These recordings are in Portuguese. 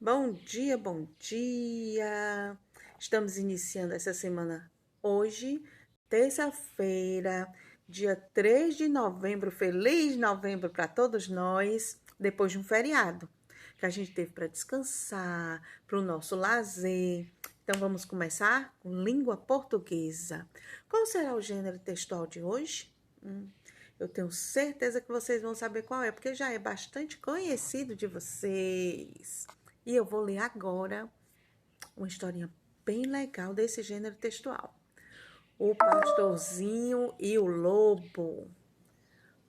Bom dia, bom dia! Estamos iniciando essa semana hoje, terça-feira, dia 3 de novembro. Feliz novembro para todos nós, depois de um feriado que a gente teve para descansar, para o nosso lazer. Então vamos começar com língua portuguesa. Qual será o gênero textual de hoje? Eu tenho certeza que vocês vão saber qual é, porque já é bastante conhecido de vocês. E eu vou ler agora uma historinha bem legal desse gênero textual. O pastorzinho e o lobo.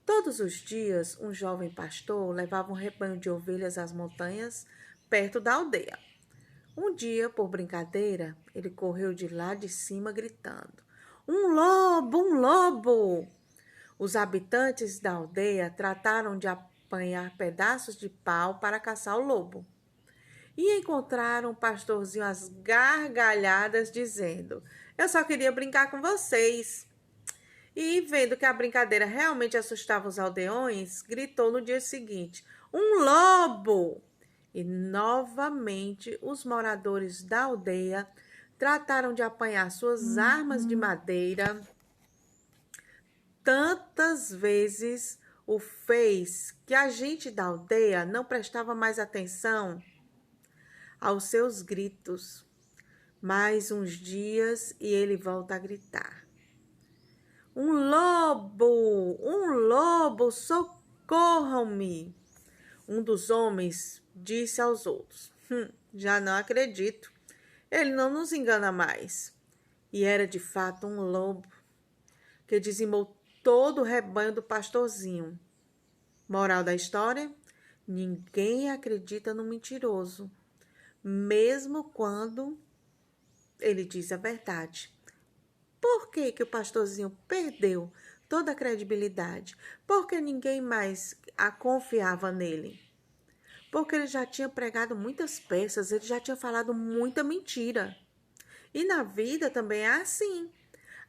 Todos os dias, um jovem pastor levava um rebanho de ovelhas às montanhas perto da aldeia. Um dia, por brincadeira, ele correu de lá de cima gritando: Um lobo! Um lobo! Os habitantes da aldeia trataram de apanhar pedaços de pau para caçar o lobo. E encontraram o pastorzinho às gargalhadas, dizendo: Eu só queria brincar com vocês. E, vendo que a brincadeira realmente assustava os aldeões, gritou no dia seguinte: Um lobo! E novamente os moradores da aldeia trataram de apanhar suas armas de madeira. Tantas vezes o fez que a gente da aldeia não prestava mais atenção aos seus gritos. Mais uns dias e ele volta a gritar: um lobo, socorram-me! Um dos homens disse aos outros: já não acredito, ele não nos engana mais. E era de fato um lobo que dizimou todo o rebanho do pastorzinho. Moral da história: ninguém acredita no mentiroso, mesmo quando ele diz a verdade. Por que o pastorzinho perdeu toda a credibilidade? Porque ninguém mais confiava nele. Porque ele já tinha pregado muitas peças, ele já tinha falado muita mentira. E na vida também é assim.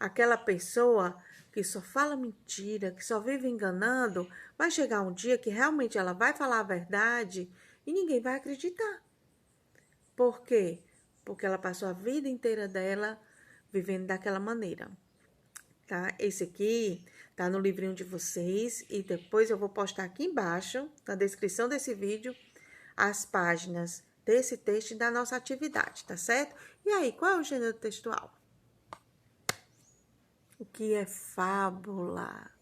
Aquela pessoa que só fala mentira, que só vive enganando, vai chegar um dia que realmente ela vai falar a verdade e ninguém vai acreditar. Por quê? Porque ela passou a vida inteira dela vivendo daquela maneira. Tá? Esse aqui tá no livrinho de vocês e depois eu vou postar aqui embaixo, na descrição desse vídeo, as páginas desse texto e da nossa atividade, tá certo? E aí, qual é o gênero textual? O que é fábula?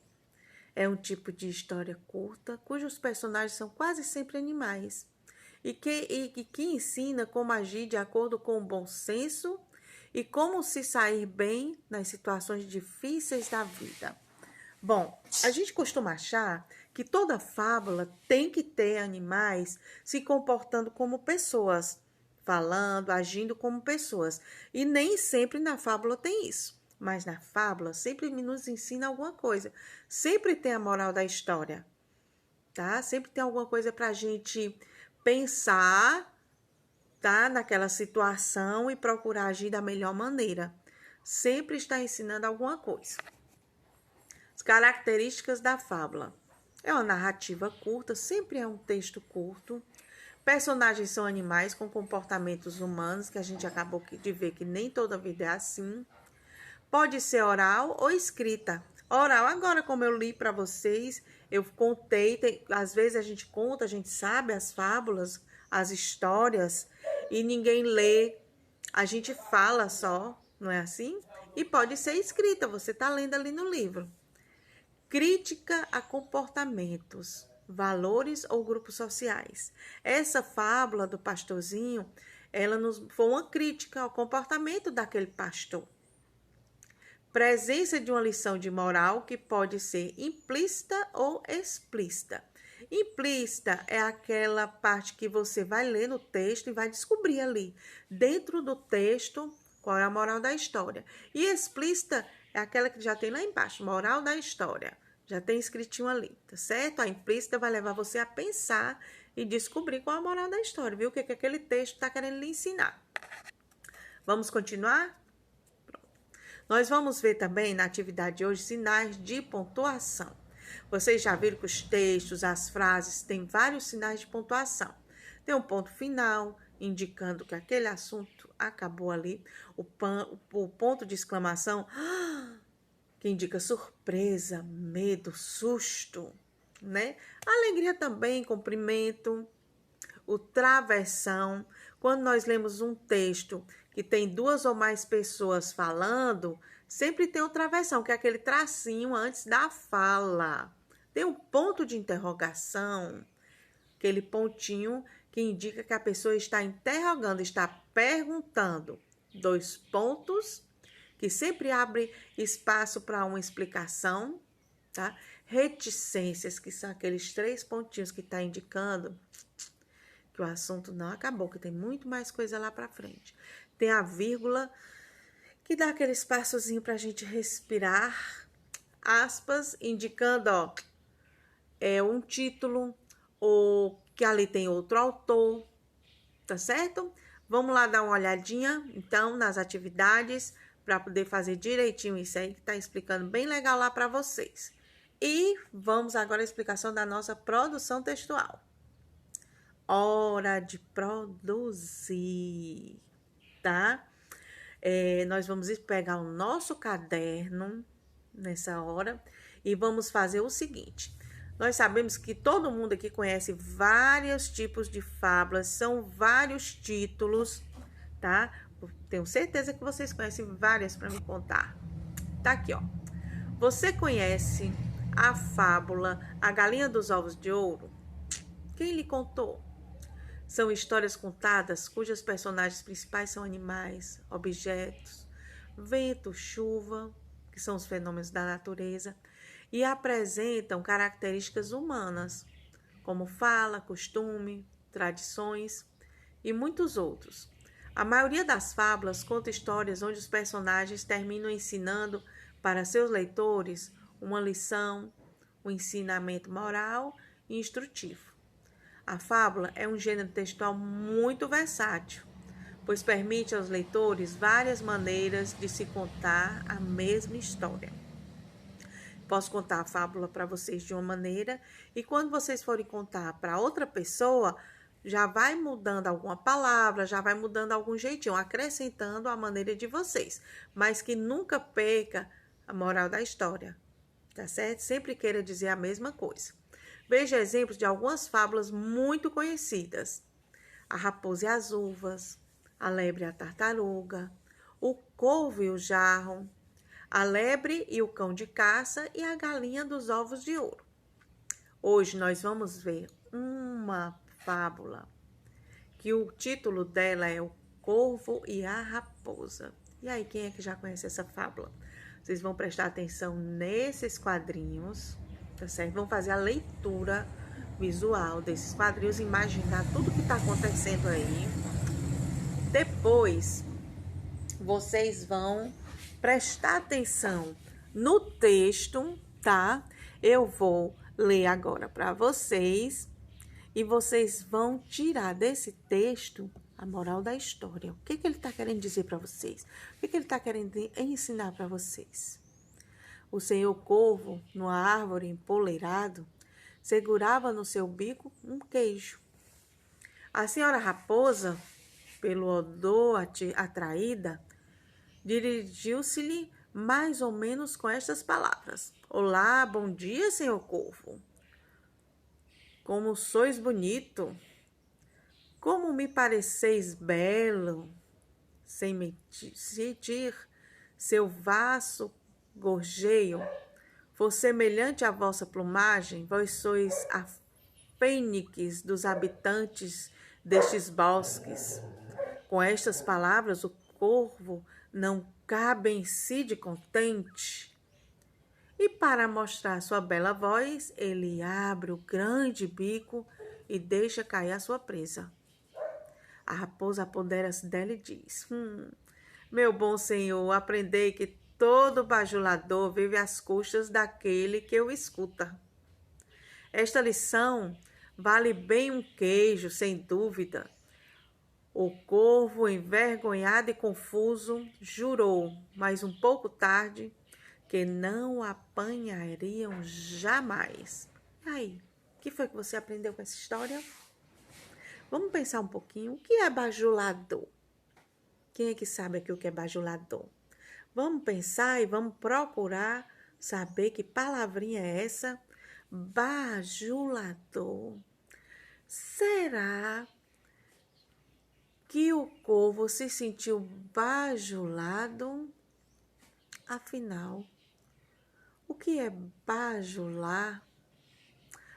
É um tipo de história curta, cujos personagens são quase sempre animais, e que ensina como agir de acordo com o bom senso e como se sair bem nas situações difíceis da vida. Bom, a gente costuma achar que toda fábula tem que ter animais se comportando como pessoas, falando, agindo como pessoas. E nem sempre na fábula tem isso. Mas na fábula sempre nos ensina alguma coisa. Sempre tem a moral da história, tá? Sempre tem alguma coisa pra gente pensar, tá? Naquela situação e procurar agir da melhor maneira. Sempre está ensinando alguma coisa. As características da fábula. É uma narrativa curta, sempre é um texto curto. Personagens são animais com comportamentos humanos, que a gente acabou de ver que nem toda vida é assim. Pode ser oral ou escrita. Oral, agora como eu li para vocês, eu contei, às vezes a gente conta, a gente sabe as fábulas, as histórias, e ninguém lê, a gente fala só, não é assim? E pode ser escrita, você está lendo ali no livro. Crítica a comportamentos, valores ou grupos sociais. Essa fábula do pastorzinho, ela foi uma crítica ao comportamento daquele pastor. Presença de uma lição de moral que pode ser implícita ou explícita. Implícita é aquela parte que você vai ler no texto e vai descobrir ali, dentro do texto, qual é a moral da história. E explícita é aquela que já tem lá embaixo, moral da história. Já tem escritinho ali, tá certo? A implícita vai levar você a pensar e descobrir qual é a moral da história, viu? O que aquele texto está querendo lhe ensinar. Vamos continuar? Nós vamos ver também na atividade de hoje sinais de pontuação. Vocês já viram que os textos, as frases têm vários sinais de pontuação. Tem um ponto final, indicando que aquele assunto acabou ali. O ponto de exclamação, que indica surpresa, medo, susto, né? Alegria também, cumprimento. O travessão, quando nós lemos um texto que tem duas ou mais pessoas falando, sempre tem o travessão, que é aquele tracinho antes da fala. Tem um ponto de interrogação, aquele pontinho que indica que a pessoa está interrogando, está perguntando. 2 pontos, que sempre abre espaço para uma explicação, tá? Reticências, que são aqueles 3 pontinhos que está indicando que o assunto não acabou, que tem muito mais coisa lá para frente. Tem a vírgula, que dá aquele espaçozinho para a gente respirar. Aspas, indicando, ó, um título, ou que ali tem outro autor, tá certo? Vamos lá dar uma olhadinha, então, nas atividades, para poder fazer direitinho isso aí, que tá explicando bem legal lá para vocês. E vamos agora à explicação da nossa produção textual. Hora de produzir, tá? Nós vamos pegar o nosso caderno nessa hora e vamos fazer o seguinte. Nós sabemos que todo mundo aqui conhece vários tipos de fábulas, são vários títulos, tá? Tenho certeza que vocês conhecem várias para me contar. Tá aqui, ó. Você conhece a fábula A Galinha dos Ovos de Ouro? Quem lhe contou? São histórias contadas cujos personagens principais são animais, objetos, vento, chuva, que são os fenômenos da natureza, e apresentam características humanas, como fala, costume, tradições e muitos outros. A maioria das fábulas conta histórias onde os personagens terminam ensinando para seus leitores uma lição, um ensinamento moral e instrutivo. A fábula é um gênero textual muito versátil, pois permite aos leitores várias maneiras de se contar a mesma história. Posso contar a fábula para vocês de uma maneira, e quando vocês forem contar para outra pessoa, já vai mudando alguma palavra, já vai mudando algum jeitinho, acrescentando a maneira de vocês, mas que nunca perca a moral da história, tá certo? Sempre queira dizer a mesma coisa. Veja exemplos de algumas fábulas muito conhecidas. A Raposa e as Uvas, A Lebre e a Tartaruga, O Corvo e o Jarro, A Lebre e o Cão de Caça e A Galinha dos Ovos de Ouro. Hoje nós vamos ver uma fábula que o título dela é O Corvo e a Raposa. E aí, quem é que já conhece essa fábula? Vocês vão prestar atenção nesses quadrinhos, tá certo? Vão fazer a leitura visual desses quadrinhos, imaginar tudo que está acontecendo aí. Depois, vocês vão prestar atenção no texto, tá? Eu vou ler agora para vocês e vocês vão tirar desse texto a moral da história. O que ele está querendo dizer para vocês? O que ele está querendo ensinar para vocês? O senhor Corvo, numa árvore empoleirado, segurava no seu bico um queijo. A senhora Raposa, pelo odor atraída, dirigiu-se-lhe mais ou menos com estas palavras: Olá, bom dia, senhor Corvo. Como sois bonito, como me pareceis belo, sem sentir seu vasto gorjeio, for semelhante à vossa plumagem, vós sois a fênix dos habitantes destes bosques. Com estas palavras, o corvo não cabe em si de contente. E para mostrar sua bela voz, ele abre o grande bico e deixa cair a sua presa. A raposa apodera-se dela e diz: Meu bom senhor, aprendei que todo bajulador vive às custas daquele que o escuta. Esta lição vale bem um queijo, sem dúvida. O corvo, envergonhado e confuso, jurou, mas um pouco tarde, que não o apanhariam jamais. E aí, o que foi que você aprendeu com essa história? Vamos pensar um pouquinho. O que é bajulador? Quem é que sabe aqui o que é bajulador? Vamos pensar e vamos procurar saber que palavrinha é essa? Bajulador. Será que o corvo se sentiu bajulado? Afinal, o que é bajular?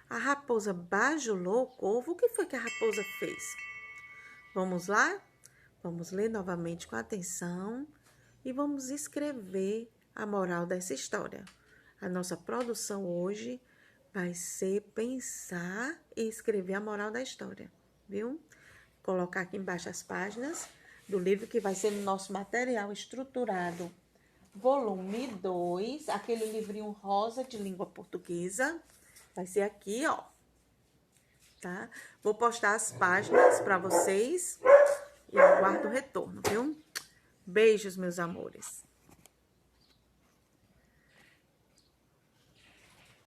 A raposa bajulou o corvo? O que foi que a raposa fez? Vamos lá? Vamos ler novamente com atenção e vamos escrever a moral dessa história. A nossa produção hoje vai ser pensar e escrever a moral da história, viu? Vou colocar aqui embaixo as páginas do livro que vai ser no nosso material estruturado. Volume 2, aquele livrinho rosa de língua portuguesa. Vai ser aqui, ó. Tá? Vou postar as páginas para vocês e aguardo o retorno, viu? Beijos, meus amores.